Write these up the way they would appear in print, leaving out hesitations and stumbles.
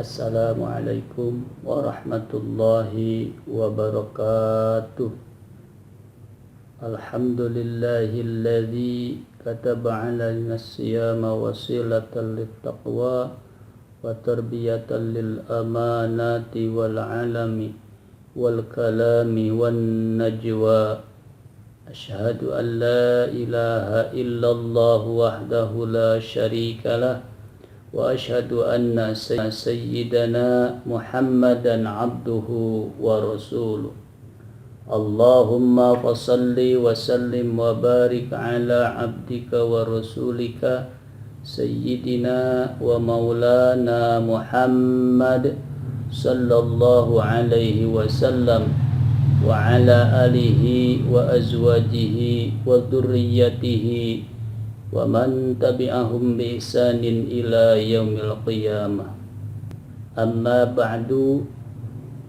Assalamualaikum warahmatullahi wabarakatuh. Alhamdulillahilladzi kataba 'alaina as-siyama wasilatan lit-taqwa wa tarbiyatan lil amanati wal 'alami wal kalami wan najwa. Asyhadu an la ilaha illallah wahdahu la syarikalah wa asyhadu anna sayyidana Muhammadan abduhu wa rasuluh. Allahumma fasalli wa sallim wa barik ala abdika wa rasulika sayyidina wa maulana Muhammad sallallahu alaihi wasallam wa ala alihi wa azwajihi wa dhurriyyatihi wa man tabi'ahum bi ihsanin ila yaumil qiyamah. Amma ba'du,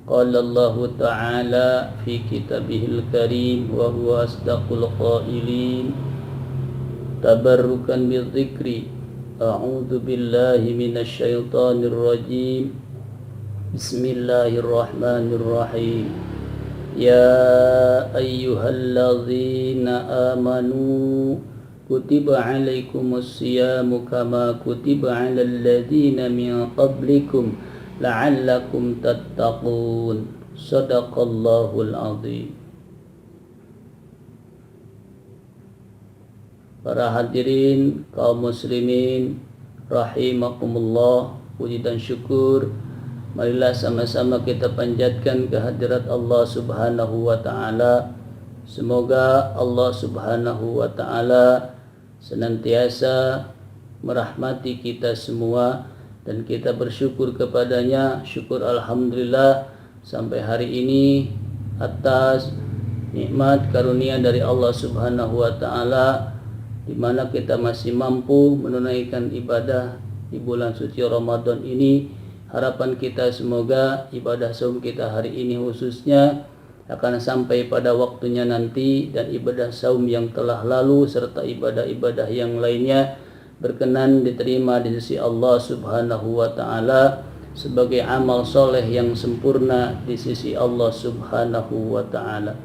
qala Allah ta'ala fi kitabihil karim wa huwa asdaqul qailin tabarrukan bidzikri. A'udzu billahi minasy syaithanir rajim. Bismillahirrahmanirrahim. Ya ayyuhalladzina amanu kutiba alaikumus siyamu kama kutiba alal ladzina min qablikum la'allakum tattaqun. Shadaqallahul azim. Para hadirin kaum muslimin rahimakumullah, puji dan syukur marilah sama-sama kita panjatkan kehadirat Allah Subhanahu wa ta'ala. Semoga Allah Subhanahu wa ta'ala senantiasa merahmati kita semua dan kita bersyukur kepadanya. Syukur alhamdulillah sampai hari ini atas nikmat karunia dari Allah Subhanahu wa ta'ala, di mana kita masih mampu menunaikan ibadah di bulan suci Ramadan ini. Harapan kita semoga ibadah saum kita hari ini khususnya akan sampai pada waktunya nanti, dan ibadah saum yang telah lalu serta ibadah-ibadah yang lainnya berkenan diterima di sisi Allah Subhanahu wa ta'ala sebagai amal soleh yang sempurna di sisi Allah Subhanahu wa ta'ala.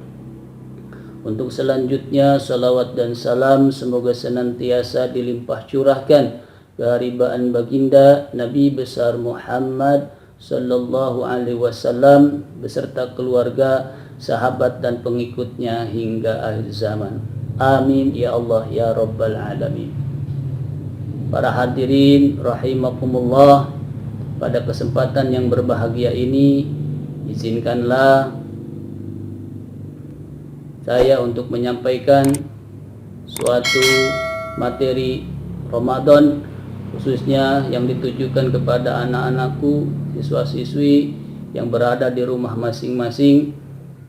Untuk selanjutnya, salawat dan salam semoga senantiasa dilimpah curahkan keharibaan baginda Nabi besar Muhammad sallallahu alaihi wasallam beserta keluarga, sahabat dan pengikutnya hingga akhir zaman. Amin ya Allah ya rabbal alamin. Para hadirin rahimakumullah, pada kesempatan yang berbahagia ini izinkanlah saya untuk menyampaikan suatu materi Ramadan khususnya yang ditujukan kepada anak-anakku, siswa-siswi yang berada di rumah masing-masing,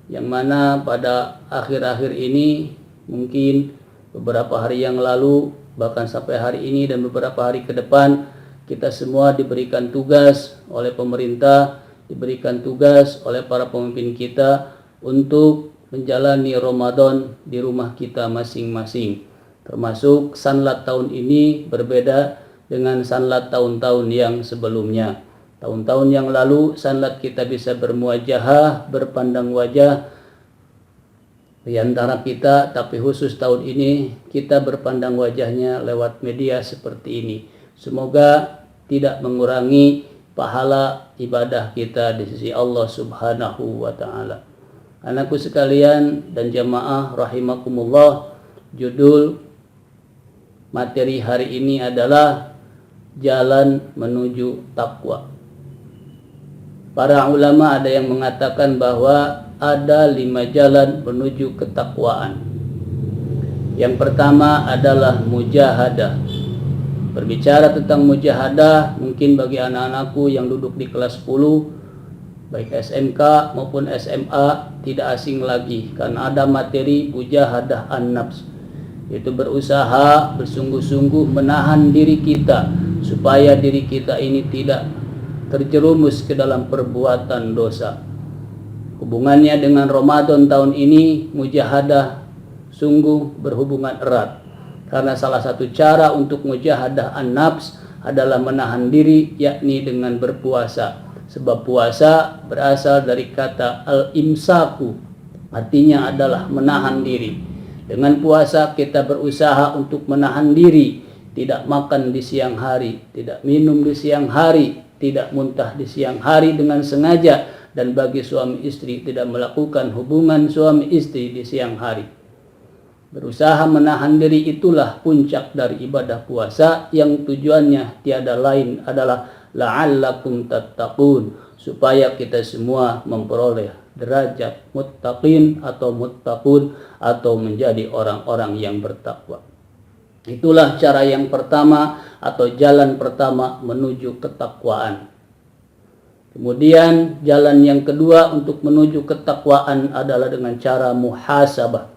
yang mana pada akhir-akhir ini, mungkin beberapa hari yang lalu, bahkan sampai hari ini dan beberapa hari ke depan, kita semua diberikan tugas oleh pemerintah, diberikan tugas oleh para pemimpin kita untuk menjalani Ramadan di rumah kita masing-masing. Termasuk sanlat tahun ini berbeda dengan sanlat tahun-tahun yang sebelumnya. Tahun-tahun yang lalu sanlat kita bisa bermuajahah, berpandang wajah di antara kita, tapi khusus tahun ini kita berpandang wajahnya lewat media seperti ini. Semoga tidak mengurangi pahala ibadah kita di sisi Allah Subhanahu wa ta'ala. Anakku sekalian dan jamaah rahimakumullah, judul materi hari ini adalah jalan menuju takwa. Para ulama ada yang mengatakan bahwa ada 5 jalan menuju ketakwaan. Yang pertama adalah mujahadah. Berbicara tentang mujahadah, mungkin bagi anak-anakku yang duduk di kelas 10 baik SMK maupun SMA tidak asing lagi, karena ada materi mujahadah an-nafs, yaitu berusaha bersungguh-sungguh menahan diri kita supaya diri kita ini tidak terjerumus ke dalam perbuatan dosa. Hubungannya dengan Ramadan tahun ini, mujahadah sungguh berhubungan erat, karena salah satu cara untuk mujahadah an-nafs adalah menahan diri, yakni dengan berpuasa. Sebab puasa berasal dari kata al-imsaku, artinya adalah menahan diri. Dengan puasa kita berusaha untuk menahan diri, tidak makan di siang hari, tidak minum di siang hari, tidak muntah di siang hari dengan sengaja, dan bagi suami istri tidak melakukan hubungan suami istri di siang hari. Berusaha menahan diri itulah puncak dari ibadah puasa yang tujuannya tiada lain adalah la'allakum tattaqun, supaya kita semua memperoleh derajat muttaqin atau muttaqun, atau menjadi orang-orang yang bertakwa. Itulah cara yang pertama atau jalan pertama menuju ketakwaan. Kemudian jalan yang kedua untuk menuju ketakwaan adalah dengan cara muhasabah.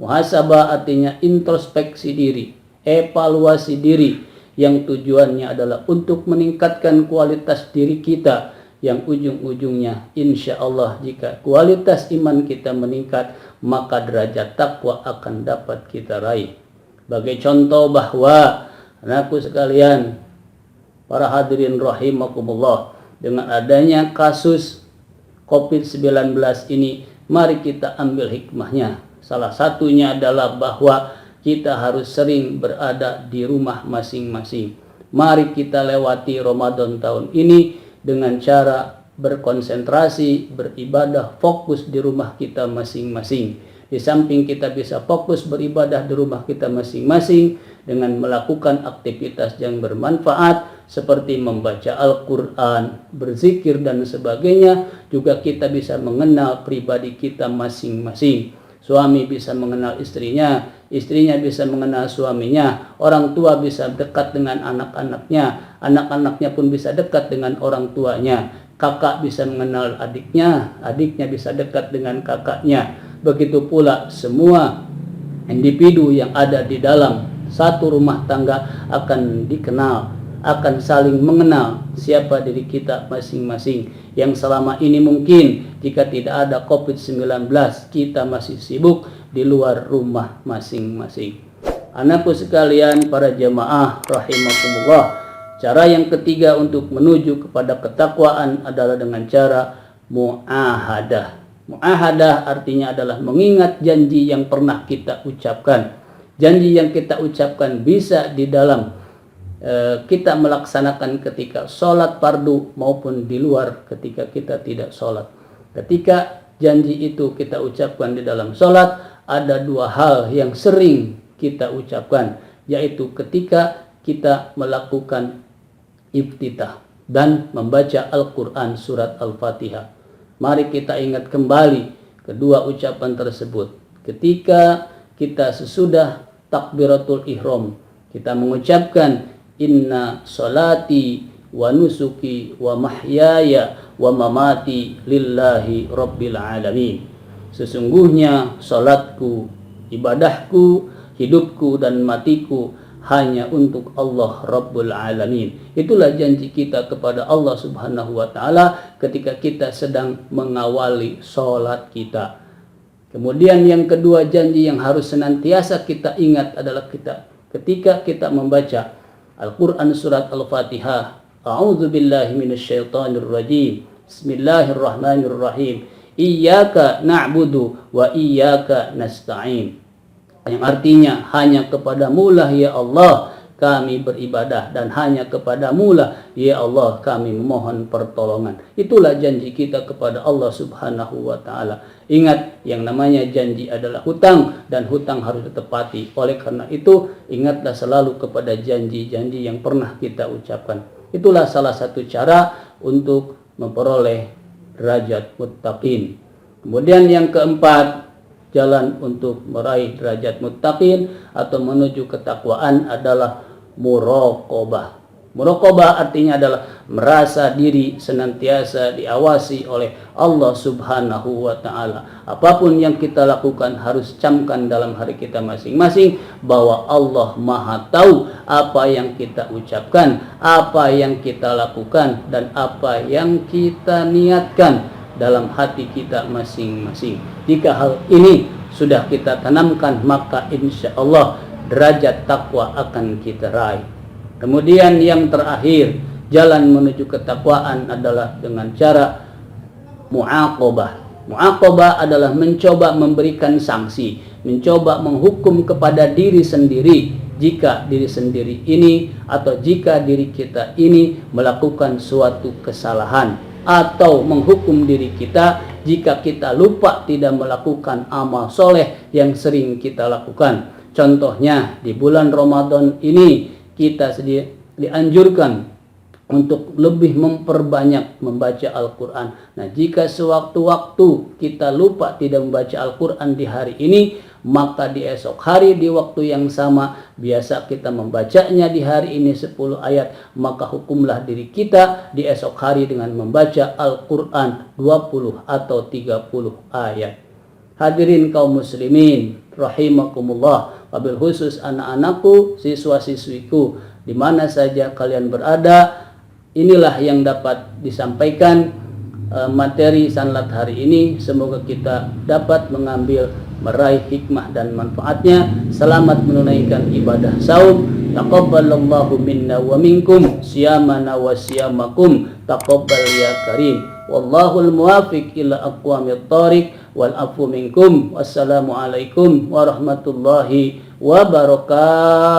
Muhasabah artinya introspeksi diri, evaluasi diri, yang tujuannya adalah untuk meningkatkan kualitas diri kita, yang ujung-ujungnya insya Allah jika kualitas iman kita meningkat, maka derajat takwa akan dapat kita raih. Sebagai contoh bahwa anakku sekalian, para hadirin rahimakumullah, dengan adanya kasus COVID-19 ini, mari kita ambil hikmahnya. Salah satunya adalah bahwa kita harus sering berada di rumah masing-masing. Mari kita lewati Ramadan tahun ini dengan cara berkonsentrasi, beribadah, fokus di rumah kita masing-masing. Di samping kita bisa fokus beribadah di rumah kita masing-masing dengan melakukan aktivitas yang bermanfaat seperti membaca Al-Quran, berzikir dan sebagainya, juga kita bisa mengenal pribadi kita masing-masing. Suami bisa mengenal istrinya, istrinya bisa mengenal suaminya, orang tua bisa dekat dengan anak-anaknya, anak-anaknya pun bisa dekat dengan orang tuanya, kakak bisa mengenal adiknya, adiknya bisa dekat dengan kakaknya. Begitu pula semua individu yang ada di dalam satu rumah tangga akan dikenal, akan saling mengenal siapa diri kita masing-masing, yang selama ini mungkin jika tidak ada COVID-19 kita masih sibuk di luar rumah masing-masing. Anakku sekalian, para jamaah rahimakumullah, cara yang ketiga untuk menuju kepada ketakwaan adalah dengan cara mu'ahadah. Mu'ahadah artinya adalah mengingat janji yang pernah kita ucapkan. Janji yang kita ucapkan bisa di dalam kita melaksanakan ketika sholat fardu maupun di luar ketika kita tidak sholat. Ketika janji itu kita ucapkan di dalam sholat, ada dua hal yang sering kita ucapkan, yaitu ketika kita melakukan iftitah dan membaca Al-Quran surat Al-Fatihah. Mari kita ingat kembali kedua ucapan tersebut. Ketika kita sesudah takbiratul ihram, kita mengucapkan inna sholati wa nusuki wa mahyaya wa mamati lillahi rabbil alamin. Sesungguhnya salatku, ibadahku, hidupku dan matiku hanya untuk Allah Rabbul Alamin. Itulah janji kita kepada Allah Subhanahu wa Ta'ala ketika kita sedang mengawali sholat kita. Kemudian yang kedua janji yang harus senantiasa kita ingat adalah ketika kita membaca Al-Quran surat Al-Fatihah. A'udzu billahi minasyaitonir rajim. Bismillahirrahmanirrahim. Iyyaka na'budu wa iyyaka nasta'in. Yang artinya hanya kepadamu lah ya Allah kami beribadah, dan hanya kepadamu lah ya Allah kami memohon pertolongan. Itulah janji kita kepada Allah Subhanahu wa Ta'ala. Ingat, yang namanya janji adalah hutang, dan hutang harus ditepati. Oleh karena itu, ingatlah selalu kepada janji-janji yang pernah kita ucapkan. Itulah salah satu cara untuk memperoleh derajat muttaqin. Kemudian yang keempat, jalan untuk meraih derajat muttaqin atau menuju ketakwaan adalah muraqabah. Muraqabah artinya adalah merasa diri senantiasa diawasi oleh Allah Subhanahu wa Ta'ala. Apapun yang kita lakukan harus camkan dalam hati kita masing-masing bahwa Allah Maha tahu apa yang kita ucapkan, apa yang kita lakukan, dan apa yang kita niatkan dalam hati kita masing-masing. Jika hal ini sudah kita tanamkan, maka insya Allah derajat takwa akan kita raih. Kemudian yang terakhir, jalan menuju ketakwaan adalah dengan cara mu'aqabah. Mu'aqabah adalah mencoba memberikan sanksi, mencoba menghukum kepada diri sendiri jika diri sendiri ini atau jika diri kita ini melakukan suatu kesalahan, atau menghukum diri kita jika kita lupa tidak melakukan amal soleh yang sering kita lakukan. Contohnya di bulan Ramadan ini kita dianjurkan untuk lebih memperbanyak membaca Al-Quran. Nah, jika sewaktu-waktu kita lupa tidak membaca Al-Quran di hari ini, maka di esok hari di waktu yang sama, biasa kita membacanya di hari ini 10 ayat, maka hukumlah diri kita di esok hari dengan membaca Al-Quran 20 atau 30 ayat. Hadirin kaum muslimin rahimakumullah, wabil khusus anak-anakku, siswa-siswiku, di mana saja kalian berada, inilah yang dapat disampaikan materi sanlat hari ini. Semoga kita dapat mengambil, meraih hikmah dan manfaatnya. Selamat menunaikan ibadah saum. Taqabbalallahu minna wa minkum siyamana wa siyamakum. Taqabbal ya karim. Wallahul muwafiq ila aqwamit thariq wal afu minkum. Wassalamualaikum warahmatullahi wabarakatuh.